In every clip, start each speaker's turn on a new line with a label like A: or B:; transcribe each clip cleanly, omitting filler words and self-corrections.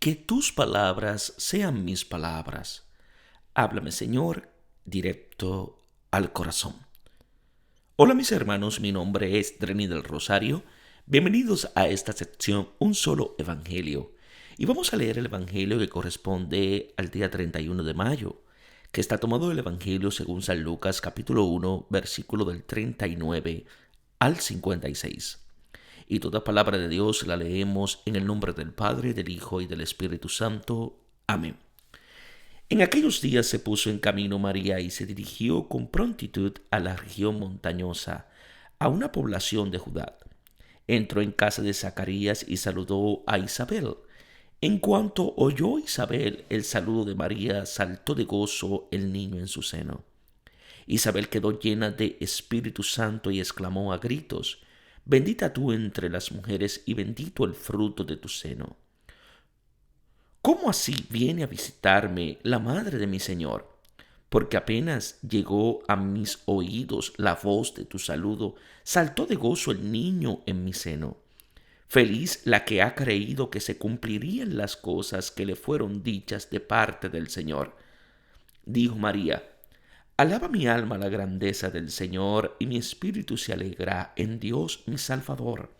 A: Que tus palabras sean mis palabras. Háblame, Señor, directo al corazón. Hola mis hermanos, mi nombre es Dreni del Rosario. Bienvenidos a esta sección Un Solo Evangelio. Y vamos a leer el Evangelio que corresponde al día 31 de mayo, que está tomado del Evangelio según San Lucas capítulo 1, versículo del 39 al 56. Y toda palabra de Dios la leemos en el nombre del Padre, del Hijo y del Espíritu Santo. Amén. En aquellos días se puso en camino María y se dirigió con prontitud a la región montañosa, a una población de Judá. Entró en casa de Zacarías y saludó a Isabel. En cuanto oyó Isabel el saludo de María, saltó de gozo el niño en su seno. Isabel quedó llena de Espíritu Santo y exclamó a gritos: Bendita tú entre las mujeres y bendito el fruto de tu seno. ¿Cómo así viene a visitarme la madre de mi Señor? Porque apenas llegó a mis oídos la voz de tu saludo, saltó de gozo el niño en mi seno. Feliz la que ha creído que se cumplirían las cosas que le fueron dichas de parte del Señor. Dijo María: Alaba mi alma la grandeza del Señor, y mi espíritu se alegra en Dios mi Salvador,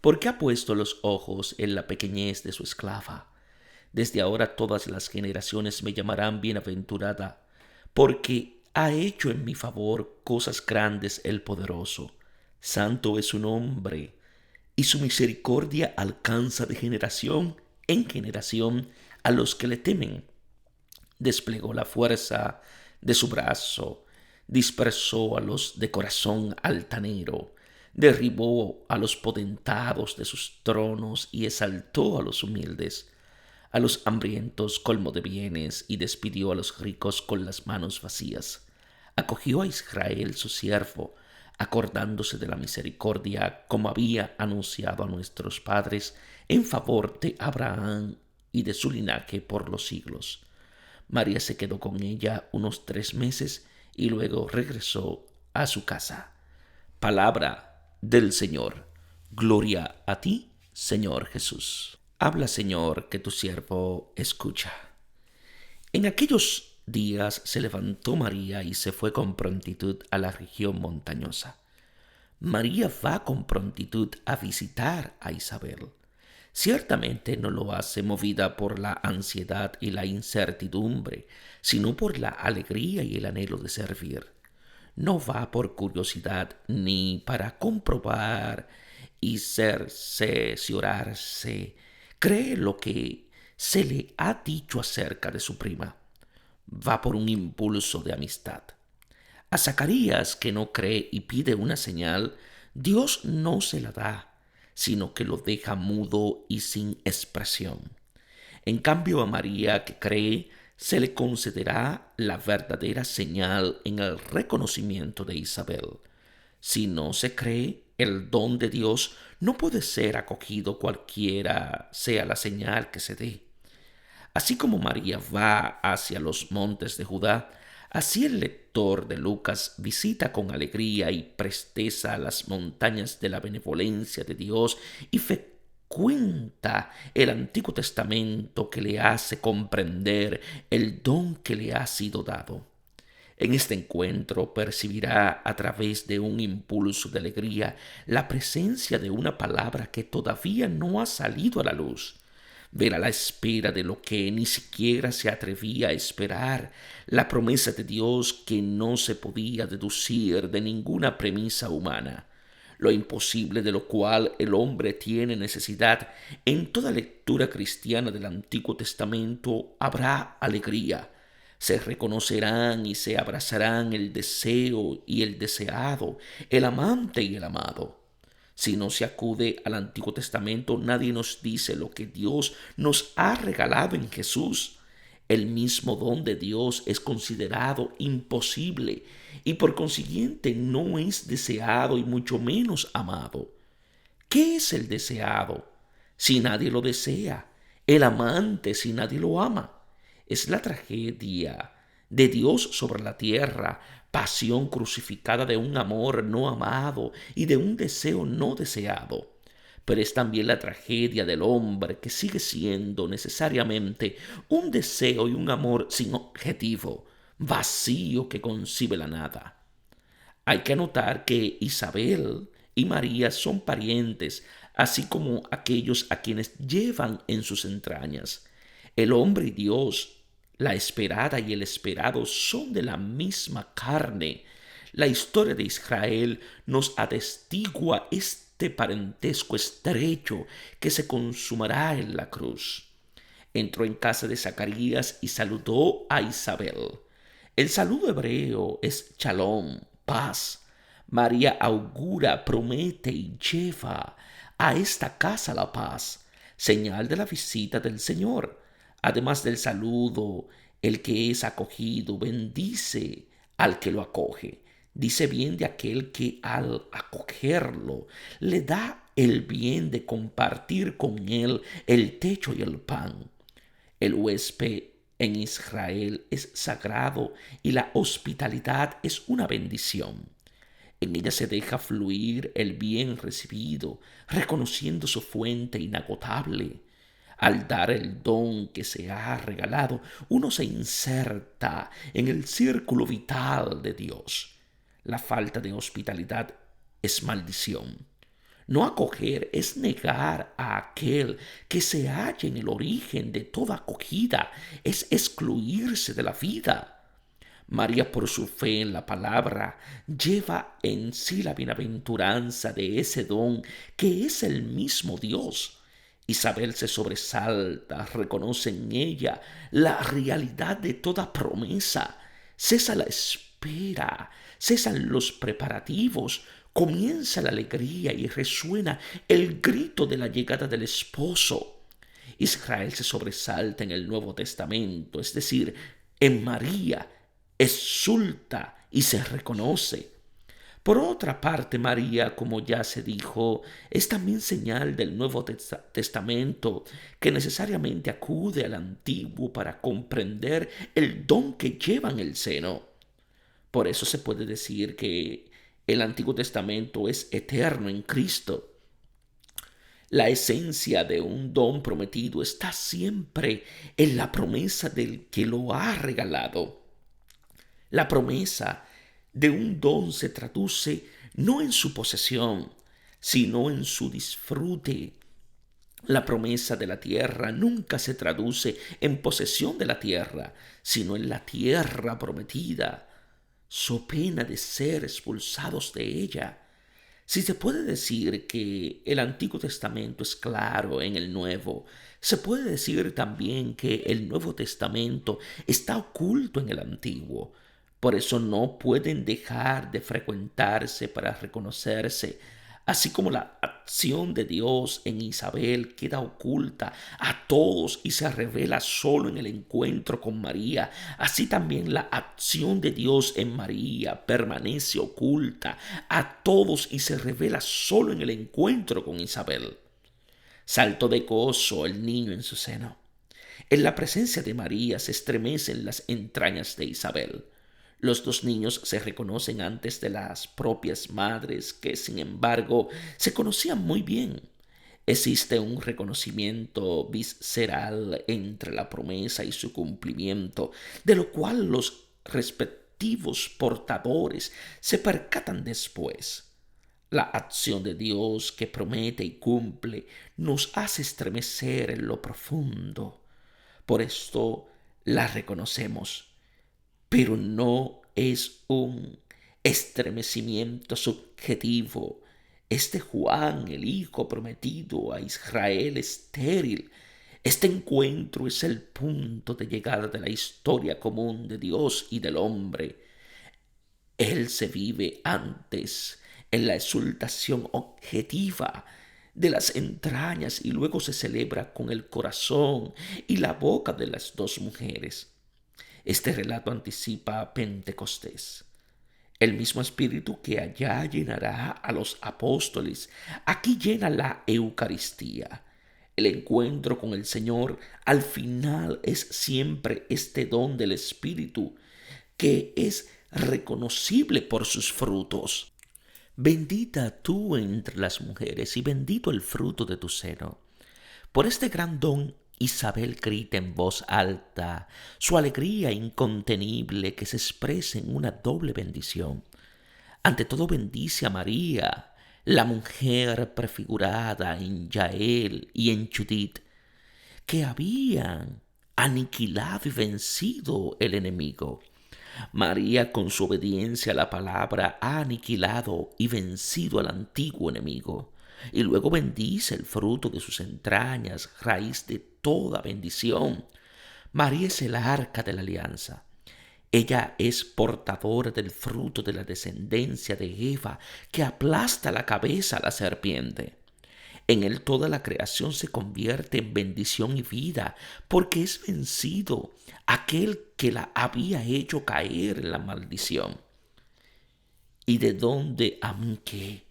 A: porque ha puesto los ojos en la pequeñez de su esclava. Desde ahora todas las generaciones me llamarán bienaventurada, porque ha hecho en mi favor cosas grandes el poderoso. Santo es su nombre, y su misericordia alcanza de generación en generación a los que le temen. Desplegó la fuerza de su brazo, dispersó a los de corazón altanero, derribó a los potentados de sus tronos y exaltó a los humildes. A los hambrientos colmó de bienes y despidió a los ricos con las manos vacías. Acogió a Israel su siervo, acordándose de la misericordia como había anunciado a nuestros padres en favor de Abraham y de su linaje por los siglos. María se quedó con ella unos 3 meses y luego regresó a su casa. Palabra del Señor. Gloria a ti, Señor Jesús. Habla, Señor, que tu siervo escucha. En aquellos días se levantó María y se fue con prontitud a la región montañosa. María va con prontitud a visitar a Isabel. Ciertamente no lo hace movida por la ansiedad y la incertidumbre, sino por la alegría y el anhelo de servir. No va por curiosidad ni para comprobar y cerciorarse. Cree lo que se le ha dicho acerca de su prima. Va por un impulso de amistad. A Zacarías, que no cree y pide una señal, Dios no se la da, sino que lo deja mudo y sin expresión. En cambio, a María, que cree, se le concederá la verdadera señal en el reconocimiento de Isabel. Si no se cree, el don de Dios no puede ser acogido cualquiera sea la señal que se dé. Así como María va hacia los montes de Judá, así el lector de Lucas visita con alegría y presteza las montañas de la benevolencia de Dios y frecuenta el Antiguo Testamento que le hace comprender el don que le ha sido dado. En este encuentro percibirá a través de un impulso de alegría la presencia de una palabra que todavía no ha salido a la luz. Verá la espera de lo que ni siquiera se atrevía a esperar, la promesa de Dios que no se podía deducir de ninguna premisa humana, lo imposible de lo cual el hombre tiene necesidad. En toda lectura cristiana del Antiguo Testamento habrá alegría. Se reconocerán y se abrazarán el deseo y el deseado, el amante y el amado. Si no se acude al Antiguo Testamento, nadie nos dice lo que Dios nos ha regalado en Jesús. El mismo don de Dios es considerado imposible y por consiguiente no es deseado y mucho menos amado. ¿Qué es el deseado si nadie lo desea? El amante si nadie lo ama. Es la tragedia de Dios sobre la tierra, pasión crucificada de un amor no amado y de un deseo no deseado. pero es también la tragedia del hombre que sigue siendo necesariamente un deseo y un amor sin objetivo, vacío que concibe la nada. Hay que anotar que Isabel y María son parientes, así como aquellos a quienes llevan en sus entrañas. El hombre y Dios, la esperada y el esperado son de la misma carne. La historia de Israel nos atestigua este parentesco estrecho que se consumará en la cruz. Entró en casa de Zacarías y saludó a Isabel. El saludo hebreo es shalom, paz. María augura, promete y lleva a esta casa la paz, señal de la visita del Señor. Además del saludo, el que es acogido bendice al que lo acoge. Dice bien de aquel que al acogerlo le da el bien de compartir con él el techo y el pan. El huésped en Israel es sagrado y la hospitalidad es una bendición. En ella se deja fluir el bien recibido, reconociendo su fuente inagotable. Al dar el don que se ha regalado, uno se inserta en el círculo vital de Dios. La falta de hospitalidad es maldición. No acoger es negar a aquel que se halla en el origen de toda acogida, es excluirse de la vida. María, por su fe en la palabra, lleva en sí la bienaventuranza de ese don que es el mismo Dios. Isabel se sobresalta, reconoce en ella la realidad de toda promesa. Cesa la espera, cesan los preparativos, comienza la alegría y resuena el grito de la llegada del esposo. Israel se sobresalta en el Nuevo Testamento, es decir, en María, exulta y se reconoce. Por otra parte, María, como ya se dijo, es también señal del Nuevo Testamento, que necesariamente acude al Antiguo para comprender el don que lleva en el seno. Por eso se puede decir que el Antiguo Testamento es eterno en Cristo. La esencia de un don prometido está siempre en la promesa del que lo ha regalado. La promesa de un don se traduce no en su posesión, sino en su disfrute. La promesa de la tierra nunca se traduce en posesión de la tierra, sino en la tierra prometida, so pena de ser expulsados de ella. Si se puede decir que el Antiguo Testamento es claro en el Nuevo, se puede decir también que el Nuevo Testamento está oculto en el Antiguo. Por eso no pueden dejar de frecuentarse para reconocerse, así como la acción de Dios en Isabel queda oculta a todos y se revela solo en el encuentro con María, así también la acción de Dios en María permanece oculta a todos y se revela solo en el encuentro con Isabel. Saltó de gozo el niño en su seno. En la presencia de María se estremecen las entrañas de Isabel. Los dos niños se reconocen antes de las propias madres, que sin embargo se conocían muy bien. Existe un reconocimiento visceral entre la promesa y su cumplimiento, de lo cual los respectivos portadores se percatan después. La acción de Dios que promete y cumple nos hace estremecer en lo profundo. Por esto la reconocemos, pero no es un estremecimiento subjetivo. Este Juan, el hijo prometido a Israel estéril, este encuentro es el punto de llegada de la historia común de Dios y del hombre. Él se vive antes en la exultación objetiva de las entrañas y luego se celebra con el corazón y la boca de las dos mujeres. Este relato anticipa a Pentecostés. El mismo espíritu que allá llenará a los apóstoles, aquí llena la Eucaristía. El encuentro con el Señor al final es siempre este don del Espíritu que es reconocible por sus frutos. Bendita tú entre las mujeres y bendito el fruto de tu seno. Por este gran don Isabel grita en voz alta su alegría incontenible que se expresa en una doble bendición. Ante todo bendice a María, la mujer prefigurada en Yael y en Judith, que habían aniquilado y vencido el enemigo. María, con su obediencia a la palabra, ha aniquilado y vencido al antiguo enemigo. Y luego bendice el fruto de sus entrañas, raíz de toda bendición. María es el arca de la alianza. Ella es portadora del fruto de la descendencia de Eva, que aplasta la cabeza a la serpiente. En él toda la creación se convierte en bendición y vida, porque es vencido aquel que la había hecho caer en la maldición. ¿Y de dónde a mí qué?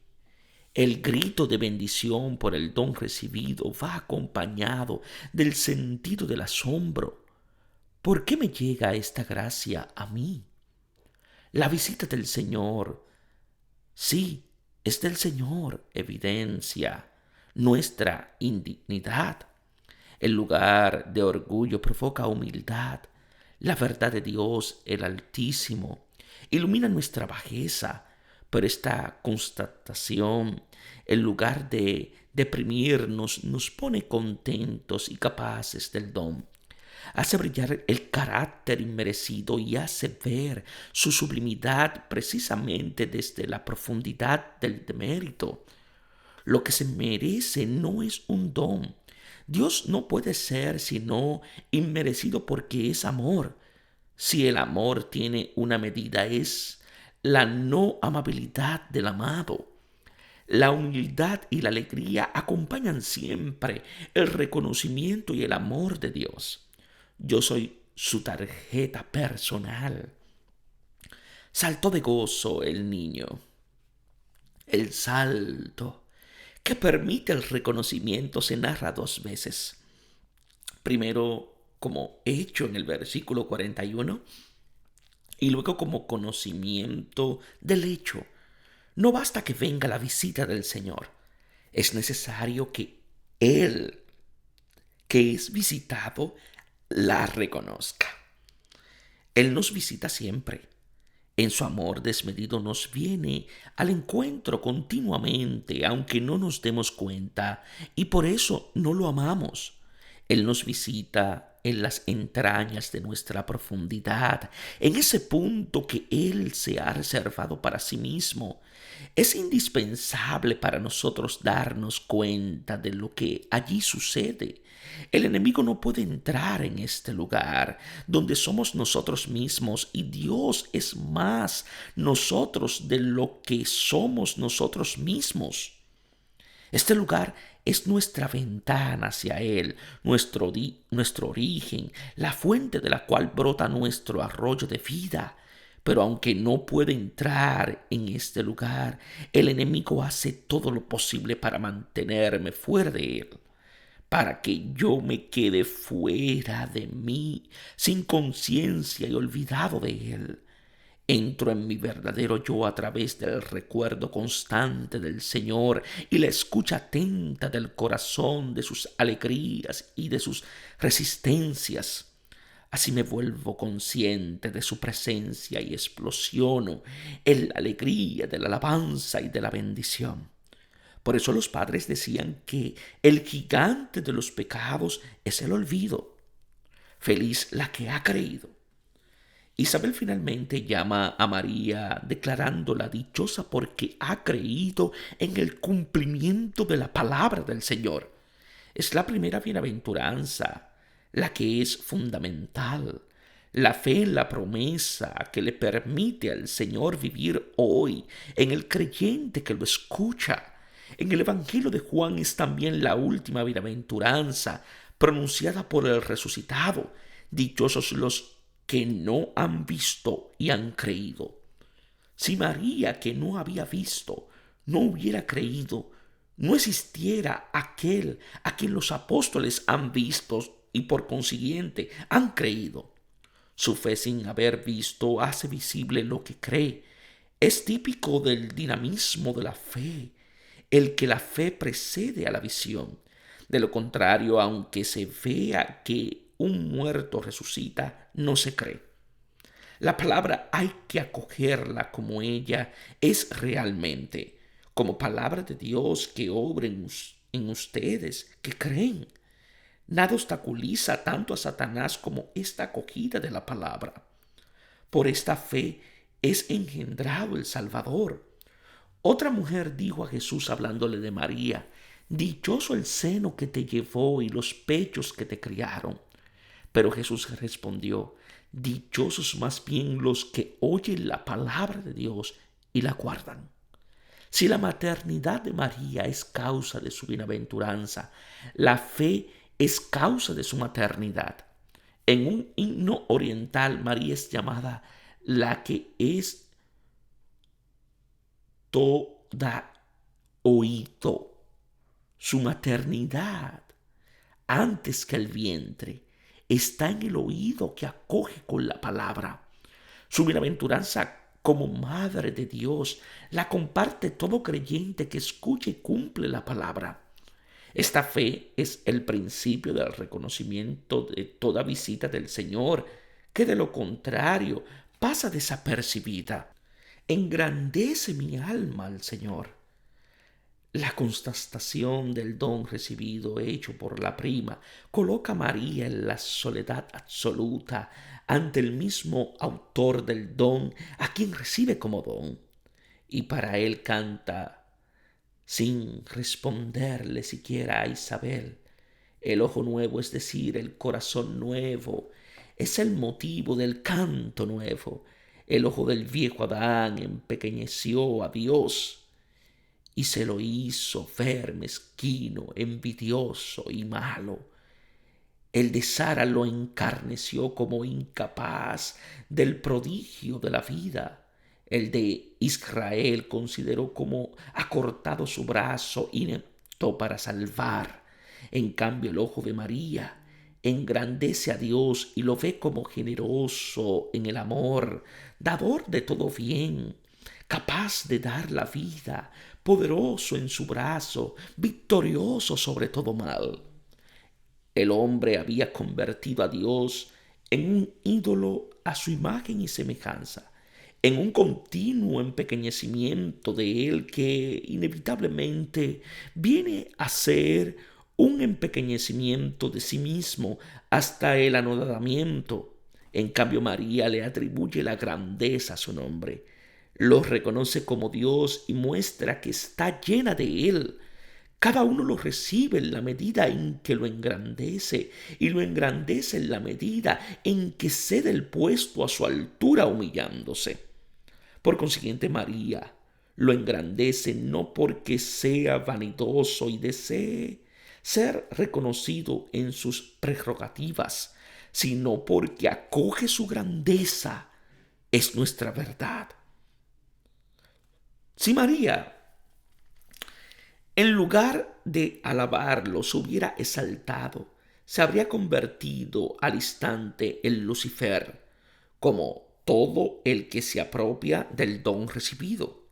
A: El grito de bendición por el don recibido va acompañado del sentido del asombro. ¿Por qué me llega esta gracia a mí? La visita del Señor, sí, es del Señor, evidencia nuestra indignidad. El lugar de orgullo provoca humildad. La verdad de Dios, el Altísimo, ilumina nuestra bajeza, pero esta constatación, en lugar de deprimirnos, nos pone contentos y capaces del don. Hace brillar el carácter inmerecido y hace ver su sublimidad precisamente desde la profundidad del demérito. Lo que se merece no es un don. Dios no puede ser sino inmerecido porque es amor. Si el amor tiene una medida es la no amabilidad del amado. La humildad y la alegría acompañan siempre el reconocimiento y el amor de Dios. Yo soy su tarjeta personal. Saltó de gozo el niño. El salto que permite el reconocimiento se narra dos veces. Primero como hecho en el versículo 41 y luego como conocimiento del hecho. No basta que venga la visita del Señor. Es necesario que Él, que es visitado, la reconozca. Él nos visita siempre. En su amor desmedido nos viene al encuentro continuamente, aunque no nos demos cuenta, y por eso no lo amamos. Él nos visita en las entrañas de nuestra profundidad, en ese punto que Él se ha reservado para sí mismo. Es indispensable para nosotros darnos cuenta de lo que allí sucede. El enemigo no puede entrar en este lugar donde somos nosotros mismos y Dios es más nosotros de lo que somos nosotros mismos. Este lugar es nuestra ventana hacia Él, nuestro origen, la fuente de la cual brota nuestro arroyo de vida. Pero aunque no puede entrar en este lugar, el enemigo hace todo lo posible para mantenerme fuera de Él, para que yo me quede fuera de mí, sin conciencia y olvidado de Él. Entro en mi verdadero yo a través del recuerdo constante del Señor y la escucha atenta del corazón, de sus alegrías y de sus resistencias. Así me vuelvo consciente de su presencia y explosiono en la alegría de la alabanza y de la bendición. Por eso los padres decían que el gigante de los pecados es el olvido. Feliz la que ha creído. Isabel finalmente llama a María declarándola dichosa porque ha creído en el cumplimiento de la palabra del Señor. Es la primera bienaventuranza, la que es fundamental. La fe en la promesa que le permite al Señor vivir hoy en el creyente que lo escucha. En el Evangelio de Juan es también la última bienaventuranza pronunciada por el resucitado. Dichosos los que no han visto y han creído. Si María, que no había visto, no hubiera creído, no existiera aquel a quien los apóstoles han visto y por consiguiente han creído. Su fe sin haber visto hace visible lo que cree. Es típico del dinamismo de la fe, el que la fe precede a la visión. De lo contrario, aunque se vea que un muerto resucita, no se cree. La palabra hay que acogerla como ella es realmente, como palabra de Dios que obra en ustedes, que creen. Nada obstaculiza tanto a Satanás como esta acogida de la palabra. Por esta fe es engendrado el Salvador. Otra mujer dijo a Jesús hablándole de María: dichoso el seno que te llevó y los pechos que te criaron. Pero Jesús respondió: dichosos más bien los que oyen la palabra de Dios y la guardan. Si la maternidad de María es causa de su bienaventuranza, la fe es causa de su maternidad. En un himno oriental, María es llamada la que es toda oído. Su maternidad, antes que el vientre, está en el oído que acoge con la palabra. Su bienaventuranza como Madre de Dios la comparte todo creyente que escuche y cumple la palabra. Esta fe es el principio del reconocimiento de toda visita del Señor, que de lo contrario pasa desapercibida. Engrandece mi alma al Señor. La constatación del don recibido hecho por la prima coloca a María en la soledad absoluta ante el mismo autor del don, a quien recibe como don, y para él canta sin responderle siquiera a Isabel. El ojo nuevo, es decir, el corazón nuevo, es el motivo del canto nuevo. El ojo del viejo Adán empequeñeció a Dios y se lo hizo ver mezquino, envidioso y malo. El de Sara lo encarneció como incapaz del prodigio de la vida. El de Israel consideró como acortado su brazo inepto para salvar. En cambio, el ojo de María engrandece a Dios y lo ve como generoso en el amor, dador de todo bien, capaz de dar la vida, poderoso en su brazo, victorioso sobre todo mal. El hombre había convertido a Dios en un ídolo a su imagen y semejanza, en un continuo empequeñecimiento de él que inevitablemente viene a ser un empequeñecimiento de sí mismo hasta el anodamiento. En cambio, María le atribuye la grandeza a su nombre, lo reconoce como Dios y muestra que está llena de él. Cada uno lo recibe en la medida en que lo engrandece, y lo engrandece en la medida en que cede el puesto a su altura humillándose. Por consiguiente, María lo engrandece no porque sea vanidoso y desee ser reconocido en sus prerrogativas, sino porque acoge su grandeza. Es nuestra verdad. Si María, en lugar de alabarlo, se hubiera exaltado, se habría convertido al instante en Lucifer, como todo el que se apropia del don recibido.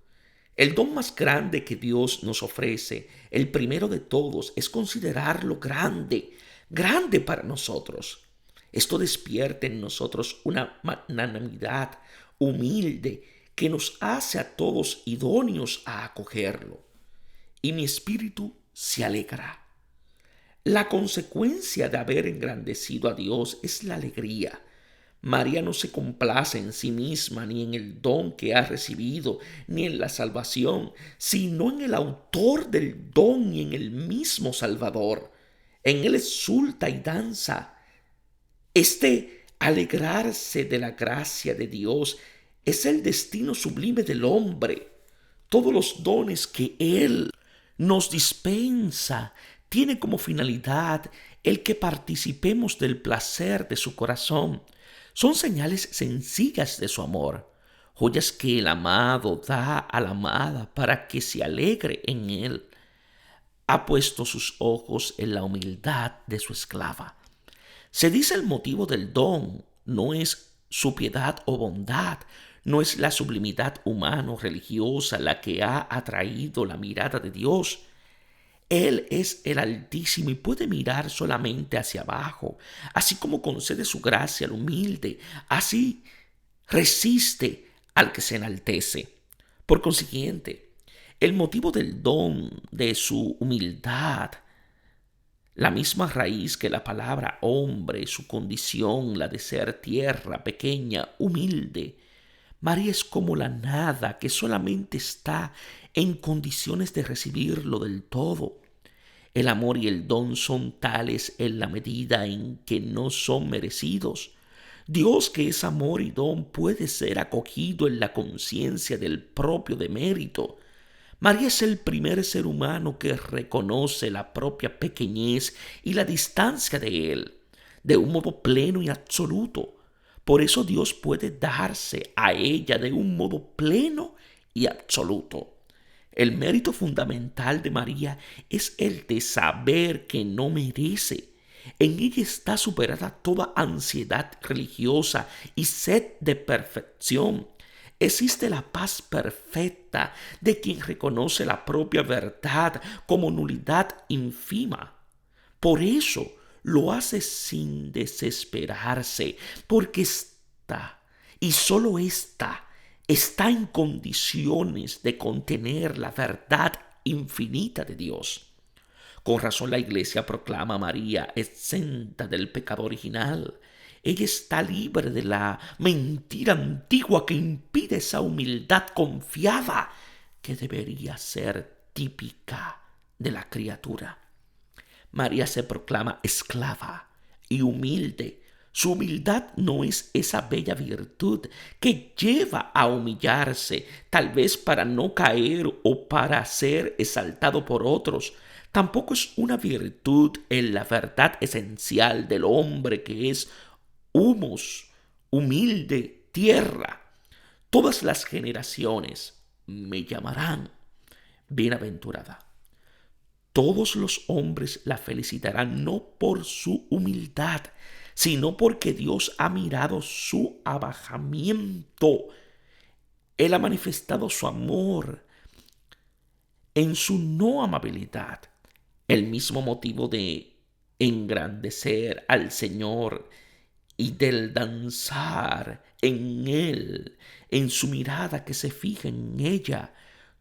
A: El don más grande que Dios nos ofrece, el primero de todos, es considerarlo grande, grande para nosotros. Esto despierta en nosotros una magnanimidad humilde que nos hace a todos idóneos a acogerlo. Y mi espíritu se alegra. La consecuencia de haber engrandecido a Dios es la alegría. María no se complace en sí misma, ni en el don que ha recibido, ni en la salvación, sino en el autor del don y en el mismo Salvador. En él exulta y danza. Este alegrarse de la gracia de Dios es el destino sublime del hombre. Todos los dones que él nos dispensa tiene como finalidad el que participemos del placer de su corazón. Son señales sencillas de su amor, joyas que el amado da a la amada para que se alegre en él. Ha puesto sus ojos en la humildad de su esclava. Se dice el motivo del don, no es su piedad o bondad, No es la sublimidad humano-religiosa la que ha atraído la mirada de Dios. Él es el Altísimo y puede mirar solamente hacia abajo. Así como concede su gracia al humilde, así resiste al que se enaltece. Por consiguiente, el motivo del don de su humildad, la misma raíz que la palabra hombre, su condición, la de ser tierra, pequeña, humilde. María es como la nada que solamente está en condiciones de recibirlo del todo. El amor y el don son tales en la medida en que no son merecidos. Dios, que es amor y don, puede ser acogido en la conciencia del propio demérito. María es el primer ser humano que reconoce la propia pequeñez y la distancia de él, de un modo pleno y absoluto. Por eso Dios puede darse a ella de un modo pleno y absoluto. El mérito fundamental de María es el de saber que no merece. En ella está superada toda ansiedad religiosa y sed de perfección. Existe la paz perfecta de quien reconoce la propia verdad como nulidad ínfima. Por eso lo hace sin desesperarse, porque está, y solo está en condiciones de contener la verdad infinita de Dios. Con razón la Iglesia proclama a María exenta del pecado original. Ella está libre de la mentira antigua que impide esa humildad confiada que debería ser típica de la criatura. María se proclama esclava y humilde. Su humildad no es esa bella virtud que lleva a humillarse, tal vez para no caer o para ser exaltado por otros. Tampoco es una virtud en la verdad esencial del hombre que es humus, humilde, tierra. Todas las generaciones me llamarán bienaventurada. Todos los hombres la felicitarán no por su humildad, sino porque Dios ha mirado su abajamiento. Él ha manifestado su amor en su no amabilidad. El mismo motivo de engrandecer al Señor y del danzar en Él, en su mirada que se fija en ella.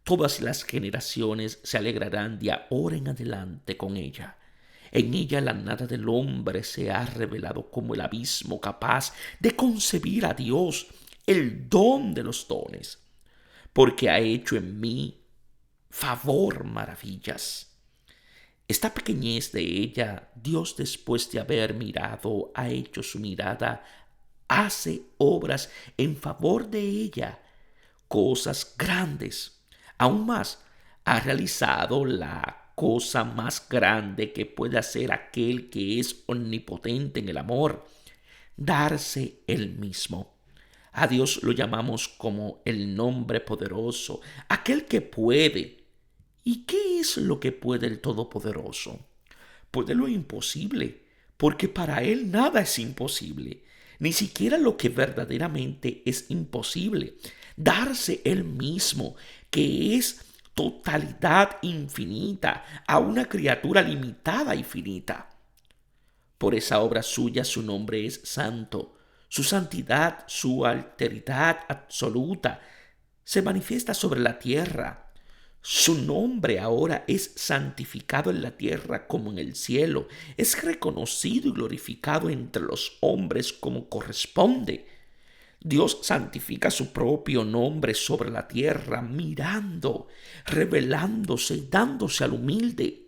A: Todas las generaciones se alegrarán de ahora en adelante con ella. En ella la nada del hombre se ha revelado como el abismo capaz de concebir a Dios, el don de los dones, porque ha hecho en mí favor maravillas. Esta pequeñez de ella, Dios, después de haber mirado, ha hecho su mirada, hace obras en favor de ella, cosas grandes. Aún más, ha realizado la cosa más grande que puede hacer aquel que es omnipotente en el amor, darse él mismo. A Dios lo llamamos como el nombre poderoso, aquel que puede. ¿Y qué es lo que puede el Todopoderoso? Puede lo imposible, porque para Él nada es imposible, ni siquiera lo que verdaderamente es imposible. Darse Él mismo, que es totalidad infinita, a una criatura limitada y finita. Por esa obra suya su nombre es santo. Su santidad, su alteridad absoluta, se manifiesta sobre la tierra. Su nombre ahora es santificado en la tierra como en el cielo. Es reconocido y glorificado entre los hombres como corresponde. Dios santifica su propio nombre sobre la tierra, mirando, revelándose y dándose al humilde.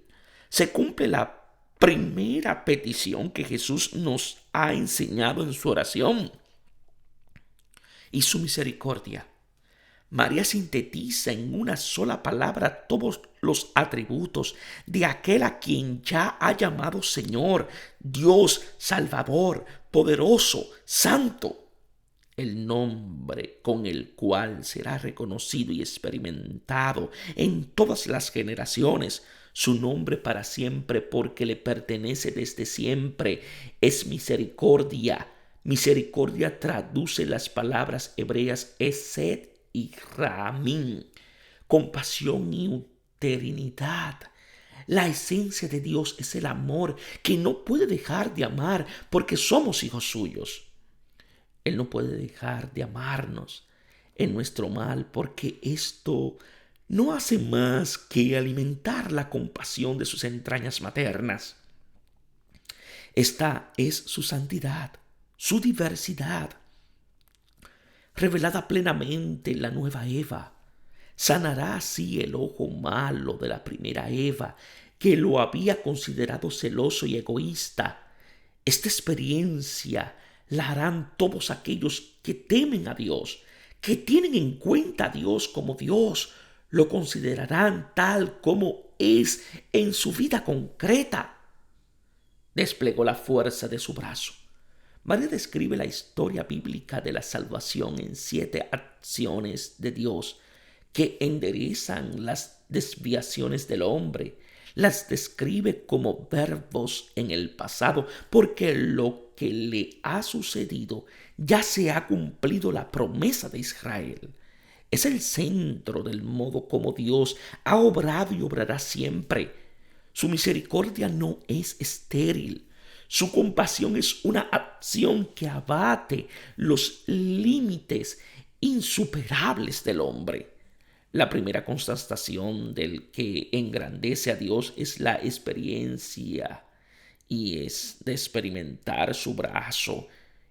A: Se cumple la primera petición que Jesús nos ha enseñado en su oración. Y su misericordia. María sintetiza en una sola palabra todos los atributos de aquel a quien ya ha llamado Señor, Dios, Salvador, poderoso, santo. El nombre con el cual será reconocido y experimentado en todas las generaciones, su nombre para siempre porque le pertenece desde siempre, es misericordia, Misericordia traduce las palabras hebreas Esed y Ramín, compasión y eternidad. La esencia de Dios es el amor que no puede dejar de amar porque somos hijos suyos. Él no puede dejar de amarnos en nuestro mal porque esto no hace más que alimentar la compasión de sus entrañas maternas. Esta es su santidad, su diversidad, revelada plenamente en la nueva Eva. Sanará así el ojo malo de la primera Eva, que lo había considerado celoso y egoísta. Esta experiencia la harán todos aquellos que temen a Dios, que tienen en cuenta a Dios como Dios, lo considerarán tal como es en su vida concreta. Desplegó la fuerza de su brazo. María describe la historia bíblica de la salvación en 7 acciones de Dios que enderezan las desviaciones del hombre. Las describe como verbos en el pasado porque lo que le ha sucedido ya se ha cumplido la promesa de Israel. Es el centro del modo como Dios ha obrado y obrará siempre. Su misericordia no es estéril. Su compasión es una acción que abate los límites insuperables del hombre. La primera constatación del que engrandece a Dios es la experiencia y es de experimentar su brazo.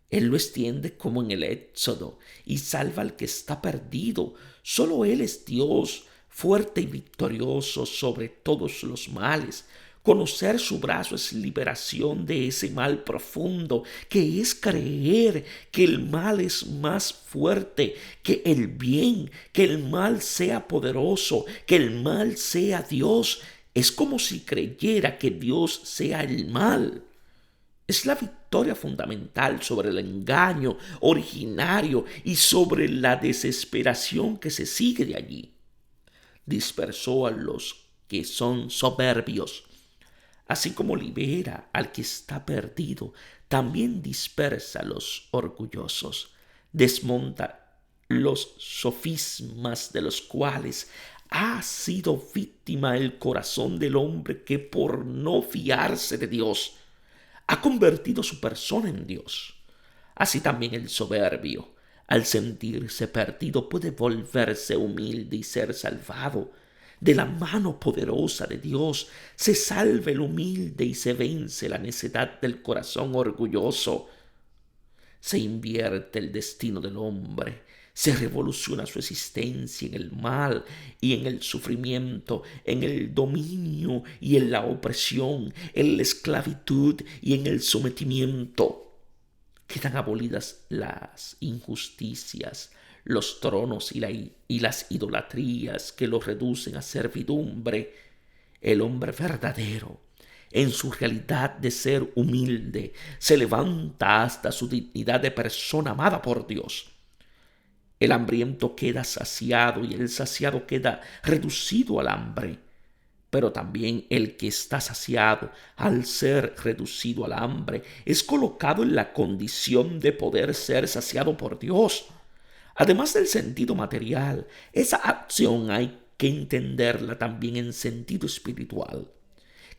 A: Él lo extiende como en el Éxodo y salva al que está perdido. Solo Él es Dios, fuerte y victorioso sobre todos los males. Conocer su brazo es liberación de ese mal profundo, que es creer que el mal es más fuerte que el bien, que el mal sea poderoso, que el mal sea Dios. Es como si creyera que Dios sea el mal. Es la victoria fundamental sobre el engaño originario y sobre la desesperación que se sigue de allí. Dispersó a los que son soberbios. Así como libera al que está perdido, también dispersa a los orgullosos. Desmonta los sofismas de los cuales ha sido víctima el corazón del hombre que por no fiarse de Dios ha convertido su persona en Dios. Así también el soberbio, al sentirse perdido, puede volverse humilde y ser salvado. De la mano poderosa de Dios se salva el humilde y se vence la necedad del corazón orgulloso. Se invierte el destino del hombre, se revoluciona su existencia en el mal y en el sufrimiento, en el dominio y en la opresión, en la esclavitud y en el sometimiento. Quedan abolidas las injusticias, los tronos y las idolatrías que los reducen a servidumbre. El hombre verdadero, en su realidad de ser humilde, se levanta hasta su dignidad de persona amada por Dios. El hambriento queda saciado y el saciado queda reducido al hambre. Pero también el que está saciado, al ser reducido al hambre, es colocado en la condición de poder ser saciado por Dios. Además del sentido material, esa acción hay que entenderla también en sentido espiritual.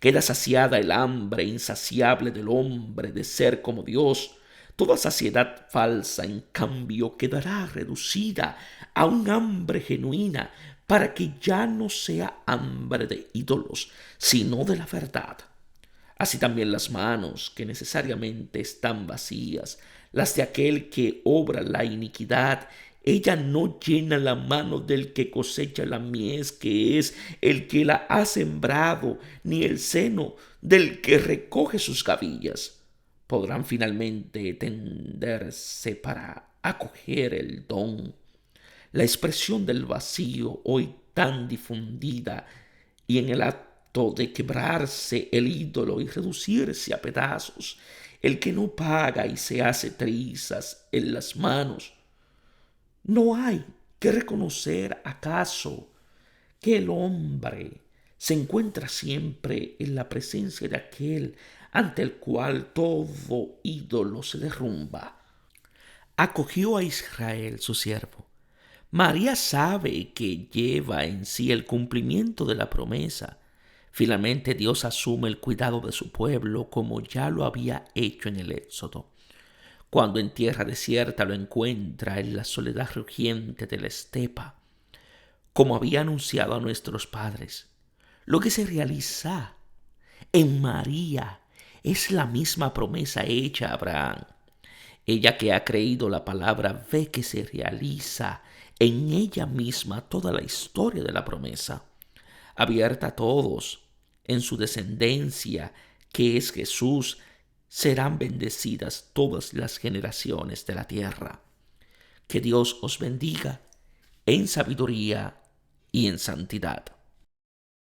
A: Queda saciada el hambre insaciable del hombre de ser como Dios. Toda saciedad falsa, en cambio, quedará reducida a un hambre genuina para que ya no sea hambre de ídolos, sino de la verdad. Así también las manos, que necesariamente están vacías, las de aquel que obra la iniquidad, ella no llena la mano del que cosecha la mies, que es el que la ha sembrado, ni el seno del que recoge sus gavillas. Podrán finalmente tenderse para acoger el don. La expresión del vacío, hoy tan difundida, y en el acto de quebrarse el ídolo y reducirse a pedazos, el que no paga y se hace trizas en las manos. ¿No hay que reconocer acaso que el hombre se encuentra siempre en la presencia de aquel ante el cual todo ídolo se derrumba? acogió a Israel, su siervo. María sabe que lleva en sí el cumplimiento de la promesa. Finalmente Dios asume el cuidado de su pueblo como ya lo había hecho en el Éxodo. Cuando en tierra desierta lo encuentra en la soledad rugiente de la estepa, como había anunciado a nuestros padres. Lo que se realiza en María es la misma promesa hecha a Abraham. Ella que ha creído la palabra ve que se realiza en ella misma toda la historia de la promesa, abierta a todos. En su descendencia, que es Jesús, serán bendecidas todas las generaciones de la tierra. Que Dios os bendiga en sabiduría y en santidad.